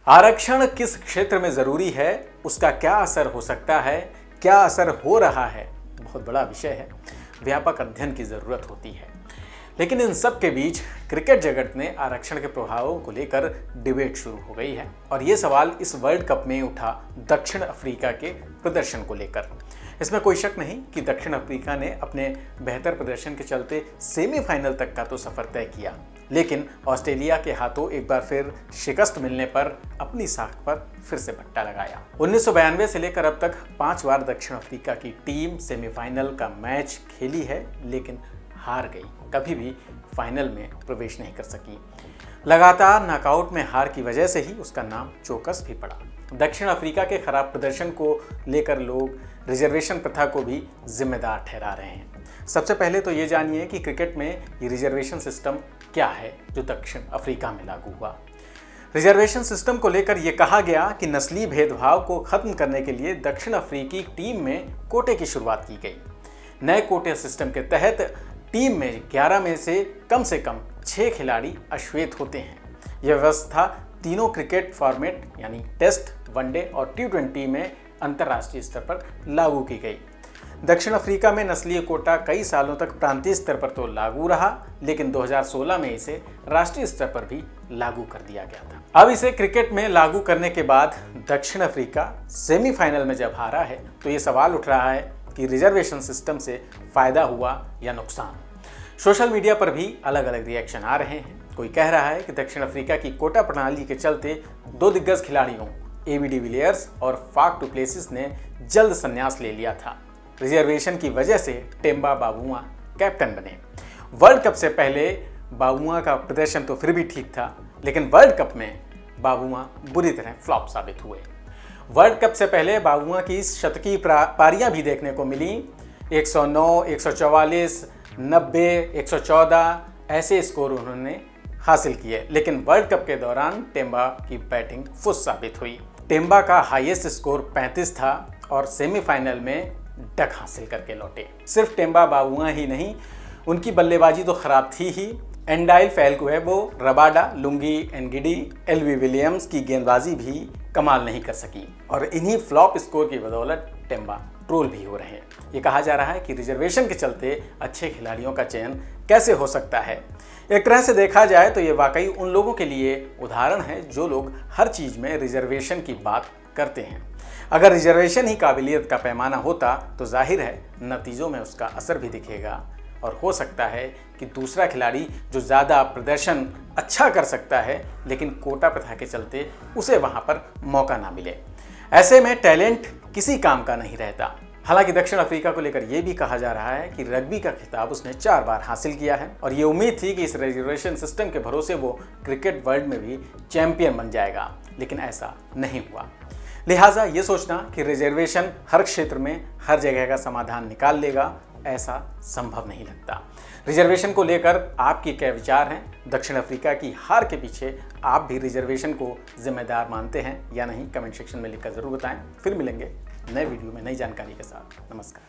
आरक्षण किस क्षेत्र में जरूरी है, उसका क्या असर हो सकता है, क्या असर हो रहा है, बहुत बड़ा विषय है। व्यापक अध्ययन की जरूरत होती है। लेकिन इन सब के बीच क्रिकेट जगत में आरक्षण के प्रभावों को लेकर डिबेट शुरू हो गई है और ये सवाल इस वर्ल्ड कप में उठा दक्षिण अफ्रीका के प्रदर्शन को लेकर। इसमें कोई शक नहीं कि दक्षिण अफ्रीका ने अपने बेहतर प्रदर्शन के चलते सेमीफाइनल तक का तो सफर तय किया, लेकिन ऑस्ट्रेलिया के हाथों एक बार फिर शिकस्त मिलने पर अपनी साख पर फिर से पट्टा लगाया। 1992 से लेकर अब तक 5 बार दक्षिण अफ्रीका की टीम सेमीफाइनल का मैच खेली है, लेकिन हार गई, कभी भी फाइनल में प्रवेश नहीं कर सकी। लगातार नॉकआउट में हार की वजह से ही उसका नाम चौकस भी पड़ा। दक्षिण अफ्रीका के खराब प्रदर्शन को लेकर लोग रिजर्वेशन प्रथा को भी जिम्मेदार ठहरा रहे हैं। सबसे पहले तो ये जानिए कि क्रिकेट में ये रिजर्वेशन सिस्टम क्या है जो दक्षिण अफ्रीका में लागू हुआ। रिजर्वेशन सिस्टम को लेकर यह कहा गया कि नस्लीय भेदभाव को खत्म करने के लिए दक्षिण अफ्रीकी टीम में कोटे की शुरुआत की गई। नए कोटे सिस्टम के तहत टीम में 11 में से कम 6 खिलाड़ी अश्वेत होते हैं। यह व्यवस्था तीनों क्रिकेट फॉर्मेट यानी टेस्ट, वनडे और T20 में अंतर्राष्ट्रीय स्तर पर लागू की गई। दक्षिण अफ्रीका में नस्लीय कोटा कई सालों तक प्रांतीय स्तर पर तो लागू रहा, लेकिन 2016 में इसे राष्ट्रीय स्तर पर भी लागू कर दिया गया था। अब इसे क्रिकेट में लागू करने के बाद दक्षिण अफ्रीका सेमीफाइनल में जब हारा है तो ये सवाल उठ रहा है कि रिजर्वेशन सिस्टम से फायदा हुआ या नुकसान। सोशल मीडिया पर भी अलग अलग रिएक्शन आ रहे हैं। कोई कह रहा है कि दक्षिण अफ्रीका की कोटा प्रणाली के चलते 2 दिग्गज खिलाड़ियों AB डिविलियर्स और फाफ डु प्लेसिस ने जल्द संन्यास ले लिया था। रिजर्वेशन की वजह से टेम्बा बावुआ कैप्टन बने। वर्ल्ड कप से पहले बावुआ का प्रदर्शन तो फिर भी ठीक था, लेकिन वर्ल्ड कप में बावुआ बुरी तरह फ्लॉप साबित हुए। वर्ल्ड कप से पहले बावुआ की शतकीय पारियां भी देखने को मिली। 109, 144, 90, 114 ऐसे स्कोर उन्होंने हासिल किए, लेकिन वर्ल्ड कप के दौरान टेम्बा की बैटिंग फुस साबित हुई। टेम्बा का हाईएस्ट स्कोर 35 था और सेमीफाइनल में डक हासिल करके लौटे। सिर्फ टेम्बा बावुआ ही नहीं, उनकी बल्लेबाजी तो खराब थी ही। Andile Phehlukwayo, Rabada, Lungi Ngidi, LV Williams की गेंदबाजी भी कमाल नहीं कर सकी और इन्हीं फ्लॉप स्कोर की बदौलत टेम्बा ट्रोल भी हो रहे हैं। ये कहा जा रहा है कि रिजर्वेशन के चलते अच्छे खिलाड़ियों का चयन कैसे हो सकता है। एक तरह से देखा जाए तो ये वाकई उन लोगों के लिए उदाहरण है जो लोग हर चीज़ में रिजर्वेशन की बात करते हैं। अगर रिजर्वेशन ही काबिलियत का पैमाना होता तो जाहिर है नतीजों में उसका असर भी दिखेगा और हो सकता है कि दूसरा खिलाड़ी जो ज़्यादा प्रदर्शन अच्छा कर सकता है, लेकिन कोटा प्रथा के चलते उसे वहाँ पर मौका ना मिले। ऐसे में टैलेंट किसी काम का नहीं रहता। हालांकि दक्षिण अफ्रीका को लेकर यह भी कहा जा रहा है कि रग्बी का खिताब उसने 4 बार हासिल किया है और ये उम्मीद थी कि इस रिजर्वेशन सिस्टम के भरोसे वो क्रिकेट वर्ल्ड में भी चैंपियन बन जाएगा, लेकिन ऐसा नहीं हुआ। लिहाजा ये सोचना कि रिजर्वेशन हर क्षेत्र में हर जगह का समाधान निकाल लेगा, ऐसा संभव नहीं लगता। रिजर्वेशन को लेकर आपके क्या विचार हैं? दक्षिण अफ्रीका की हार के पीछे आप भी रिजर्वेशन को जिम्मेदार मानते हैं या नहीं? कमेंट सेक्शन में लिखकर जरूर बताएं। फिर मिलेंगे नए वीडियो में नई जानकारी के साथ। नमस्कार।